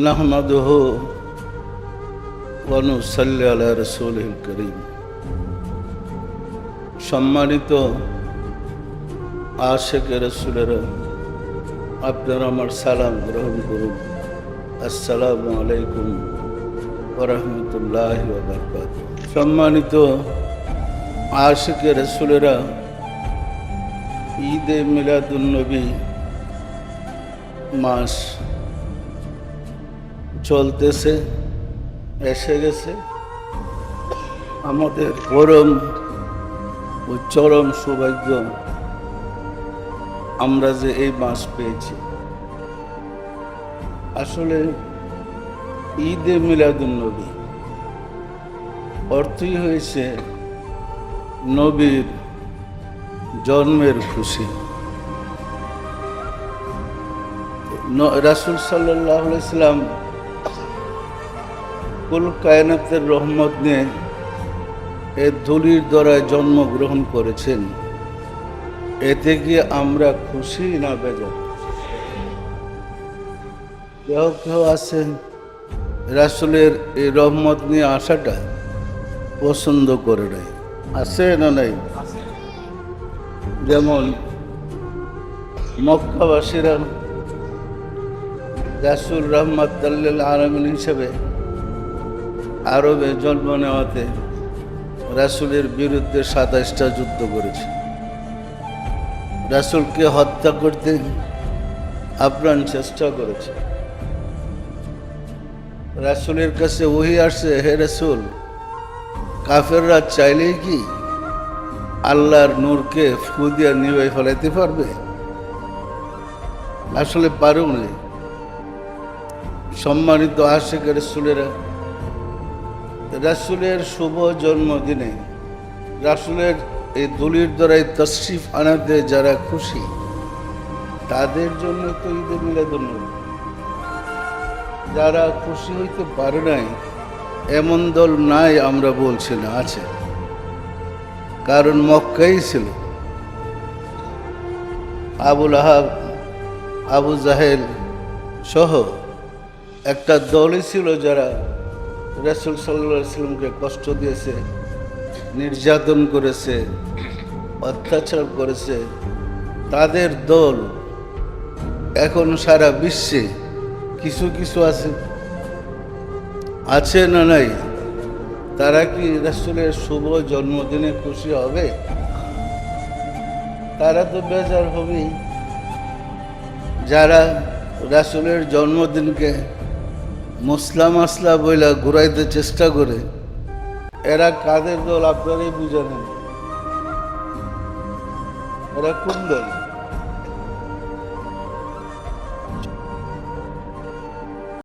নাহমাদুহু ওয়া নুসাল্লি আলা রাসূলিল কারীম। সম্মানিত আশিকে রাসূলেরা, আপনারা আমার সালাম গ্রহণ করুন। আসসালামু আলাইকুম ওয়া রাহমাতুল্লাহি ওয়া বারাকাতুহু। সম্মানিত আশিকে রাসূলেরা, ঈদে মিলাদুন নবী মাস চলতেছে, এসে গেছে। আমাদের পরম ও চরম সৌভাগ্য আমরা যে এই মাস পেয়েছি। আসলে ঈদে মিলাদুন নবী অর্থই হয়েছে নবীর জন্মের খুশি। রাসূল সাল্লাল্লাহু আলাইহি সাল্লাম কুল কায়নাতের রহমত নিয়ে এই ধুলির দ্বারায় জন্মগ্রহণ করেছেন। এতে গিয়ে আমরা খুশি না বেজার? কেউ কেউ আছেন রাসূলের এই রহমত নিয়ে আসাটা পছন্দ করে নাই, আছে না নাই? যেমন মক্কাবাসীরা রাসূল রাহমাতুল লিল আলামিন হিসেবে আরবে জন্ম নেওয়াতে রাসূলের বিরুদ্ধে ২৭টা যুদ্ধ করেছে। রাসূলকে হত্যা করতে আপ্রাণ চেষ্টা করেছে। রাসূলের কাছে ওহী আসছে, হে রাসূল, কাফেররা চাইলেই কি আল্লাহর নূরকে ফু দিয়ে নিভাই ফেলাইতে পারবে? আসলে পারেও না। সম্মানিত আশিকে রাসূলেরা, রাসূলের শুভ জন্মদিনে রাসূলের এই ধুলির দ্বারাই তশরিফ আনাতে যারা খুশি, তাদের জন্য তো ঈদে মিলাদুন নবী। যারা খুশি হইতে পারে নাই এমন দল নাই আমরা বলছি না, আছে। কারণ মক্কাই ছিল। আবুল আহাব, আবু জাহেল সহ একটা দলই ছিল যারা রাসূল সাল্লাল্লাহু আলাইহি ওয়াসাল্লামকে কষ্ট দিয়েছে, নির্যাতন করেছে, অত্যাচার করেছে। তাদের দল এখন সারা বিশ্বে কিছু কিছু আছে না নাই? তারা কি রাসূলের শুভ জন্মদিনে খুশি হবে? তারা তো বেজার হবেই। যারা রাসূলের জন্মদিনকে মুসলাম আসলা বইলা ঘুরাইতে চেষ্টা করে, এরা কাদের দল আপনারাই বুঝে নেন। এরা কোন দল?